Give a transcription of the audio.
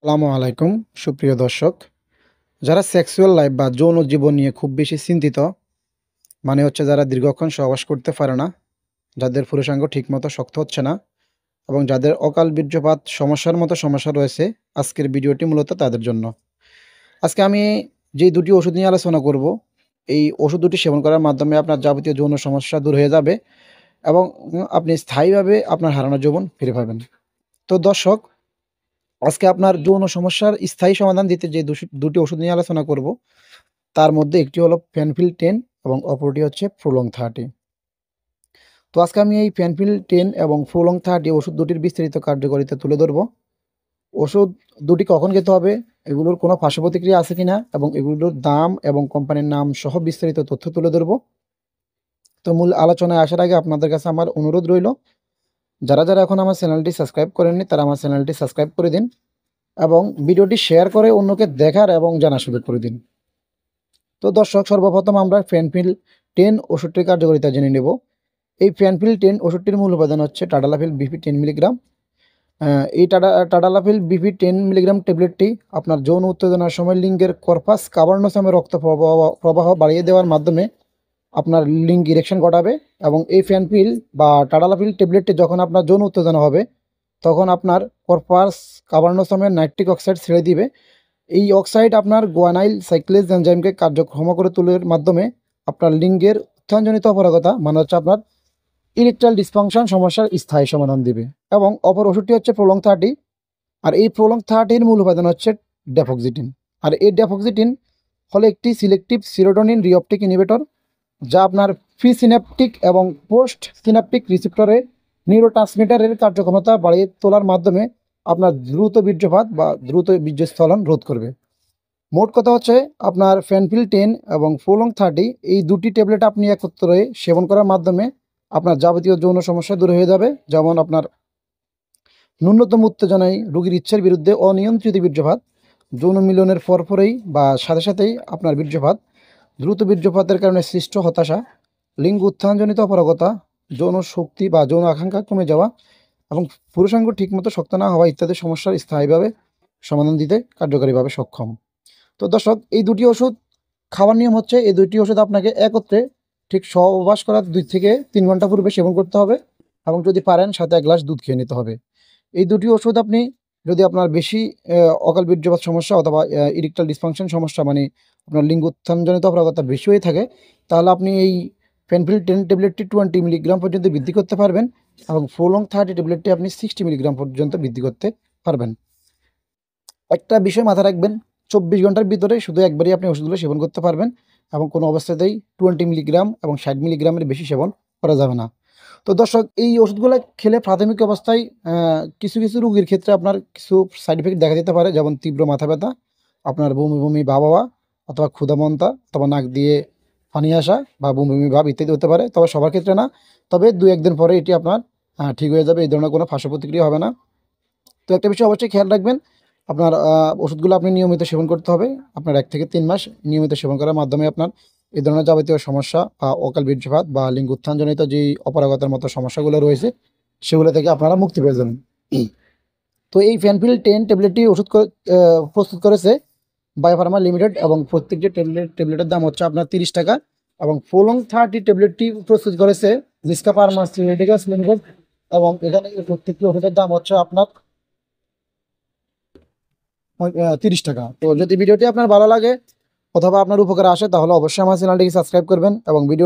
আসসালামু আলাইকুম সুপ্রিয় দর্শক। যারা সেক্সুয়াল লাইফ বা যৌন জীবন নিয়ে খুব বেশি চিন্তিত, মানে হচ্ছে যারা দীর্ঘক্ষণ সহবাস করতে পারে না, যাদের পুরুষাঙ্গ ঠিকমতো শক্ত হচ্ছে না এবং যাদের অকাল বীর্যপাত সমস্যার মতো সমস্যা রয়েছে, আজকের ভিডিওটি মূলত তাদের জন্য। আজকে আমি যেই দুটি ওষুধ নিয়ে আলোচনা করব, এই ওষুধ দুটি সেবন করার মাধ্যমে আপনার যাবতীয় যৌন সমস্যা দূর হয়ে যাবে এবং আপনি স্থায়ীভাবে আপনার হারানো যৌবন ফিরে পাবেন। তো দর্শক, আজকে আপনার যৌন সমস্যার স্থায়ী সমাধান দিতে যে দুটি ওষুধ নিয়ে আলোচনা করব, তার মধ্যে একটি হলো ফেনফিল 10 এবং অপরটি হচ্ছে প্রোলং 30। তো আজকে আমি এই ফেনফিল 10 এবং প্রোলং 30 ওষুধ দুটির বিস্তারিত কার্যকারিতা তুলে ধরব। ওষুধ দুটি কখন খেতে হবে, এগুলোর কোনো পার্শ্ব প্রতিক্রিয়া আছে কিনা এবং এগুলোর দাম এবং কোম্পানির নাম সহ বিস্তারিত তথ্য তুলে ধরব। তো মূল আলোচনায় আসার আগে আপনাদের কাছে আমার অনুরোধ রইল, যারা এখন আমার চ্যানেলটি সাবস্ক্রাইব করেননি তারা আমার চ্যানেলটি সাবস্ক্রাইব করে দিন এবং ভিডিওটি শেয়ার করে অন্যকে দেখার এবং জানার সুযোগ করে দিন। তো দর্শক, সর্বপ্রথম আমরা ফেনফিল 10 ওষুধটির কার্যকারিতা জেনে নেব। এই ফেনফিল 10 ওষুধটির মূল উপাদান হচ্ছে টাডালাফিল বিপি 10 মিলিগ্রাম। এই টাডালাফিল বিপি 10 মিলিগ্রাম ট্যাবলেটটি আপনার যৌন উত্তেজনার সময় লিঙ্গের কর্পাস কাভার্নোসামে রক্ত প্রবাহ বাড়িয়ে দেওয়ার মাধ্যমে আপনার লিঙ্গ ইরেকশন ঘটাবে এবং এই ফেনফিল বা টাডালাফিল ট্যাবলেটটি যখন আপনার যৌন উত্তেজনা হবে তখন আপনার কর্পাস কাভার্নোসামের নাইট্রিক অক্সাইড ছেড়ে দিবে। এই অক্সাইড আপনার গুয়ানাইল সাইক্লেজ এনজাইমকে কার্যক্ষম করে তোলার মাধ্যমে আপনার লিঙ্গের উত্থানজনিত অপারগতা, মানে হচ্ছে আপনার ইরেকটাইল ডিসফাংশন সমস্যার স্থায়ী সমাধান দিবে। এবং অপর ওষুধটি হচ্ছে প্রোলং 30। আর এই প্রোলং 30-র মূল উপাদান হচ্ছে ড্যাফক্সিটিন। আর এই ড্যাফক্সিটিন হলো একটি সিলেক্টিভ সিরোটোনিন রিঅপটিক ইনহিবিটর, যা আপনার প্রি সিন্যাপটিক এবং পোস্ট সিন্যাপটিক রিসেপ্টরে নিউরোট্রান্সমিটারের কার্যক্ষমতা বাড়িয়ে তোলার মাধ্যমে আপনার দ্রুত বীর্যপাত বা দ্রুত বীর্যস্খলন রোধ করবে। মোট কথা হচ্ছে, আপনার ফেনফিল 10 এবং প্রোলং 30 এই দুটি ট্যাবলেট আপনি একত্রে সেবন করার মাধ্যমে আপনার যাবতীয় যৌন সমস্যা দূর হয়ে যাবে। যেমন আপনার ন্যূনতম উত্তেজনায় রোগীর ইচ্ছার বিরুদ্ধে অনিয়ন্ত্রিত বীর্যপাত, যৌন মিলনের পরপরেই বা সাথে সাথেই আপনার বীর্যপাত, দ্রুত বীর্যপাতের কারণে সৃষ্ট হতাশা, লিঙ্গ উত্থানজনিত অপারগতা, যৌন শক্তি বা যৌন আকাঙ্ক্ষা কমে যাওয়া এবং পুরুষাঙ্গ ঠিকমতো শক্ত না হওয়া ইত্যাদি সমস্যার স্থায়ীভাবে সমাধান দিতে কার্যকরীভাবে সক্ষম। তো দর্শক, এই দুটি ওষুধ খাওয়ার নিয়ম হচ্ছে, এই দুটি ওষুধ আপনাকে একত্রে ঠিক সহবাস করার 2 থেকে 3 ঘন্টা পূর্বে সেবন করতে হবে এবং যদি পারেন সাথে 1 গ্লাস দুধ খেয়ে নিতে হবে। এই দুটি ওষুধ আপনি যদি আপনার বেশি অকাল বীর্যপাত সমস্যা অথবা ইরেকটাইল ডিসফাংশন সমস্যা, মানে আপনার লিঙ্গ উত্থানজনিত অপারগতা বেশি হয়ে থাকে, তাহলে আপনি এই ফেনফিল 10 ট্যাবলেটটি 20 মিলিগ্রাম পর্যন্ত বৃদ্ধি করতে পারবেন এবং প্রোলং 30 ট্যাবলেটটি আপনি 60 মিলিগ্রাম পর্যন্ত বৃদ্ধি করতে পারবেন। একটা বিষয় মাথায় রাখবেন, 24 ঘন্টার ভিতরে শুধু একবারই আপনি ওষুধগুলো সেবন করতে পারবেন এবং কোনো অবস্থাতেই 20 মিলিগ্রাম এবং 60 মিলিগ্রামের বেশি সেবন করা যাবে না। তো দর্শক, এই ওষুধগুলো খেলে প্রাথমিক অবস্থায় কিছু রোগীর ক্ষেত্রে আপনার কিছু সাইড ইফেক্ট দেখা দিতে পারে, যেমন তীব্র মাথা ব্যথা, আপনার বমি বমি ভাব হওয়া অথবা ক্ষুধামন্দতা অথবা নাক দিয়ে পানি আসা বা বমি বমি ভাব ইত্যাদি হতে পারে। তবে সবার ক্ষেত্রে না, তবে 2-1 দিন পরে এটি আপনার ঠিক হয়ে যাবে। এই ধরনের কোনো পার্শ্ব প্রতিক্রিয়া হবে না। তো একটা বিষয় অবশ্যই খেয়াল রাখবেন, আপনার ওষুধগুলো আপনি নিয়মিত সেবন করতে হবে। আপনার 1 থেকে 3 মাস নিয়মিত সেবন করার মাধ্যমে আপনার এই ধরনের যাবতীয় সমস্যা বা অকাল বীর্যপাত বা লিঙ্গ উত্থানজনিত যেই অপারগতার মতো সমস্যাগুলো রয়েছে, সেগুলো থেকে আপনারা মুক্তি পেয়ে যাবেন। তো এই ফেনফিল 10 ট্যাবলেটটি প্রস্তুত করেছে বায়োফার্মা লিমিটেড এবং প্রত্যেকটি ট্যাবলেটের দাম হচ্ছে আপনার 30 টাকা। এবং প্রোলং 30 ট্যাবলেটটি প্রস্তুত করেছে লিস্কা ফার্মাসিউটিক্যালস লিমিটেড এবং এখানে এই প্রত্যেকটি ওষুধের দাম হচ্ছে আপনার 30 টাকা। তো যদি ভিডিওটি আপনার ভালো লাগে অথবা আপনার উপকারে আসে, তাহলে অবশ্যই আমার চ্যানেলটিকে সাবস্ক্রাইব করবেন এবং ভিডিও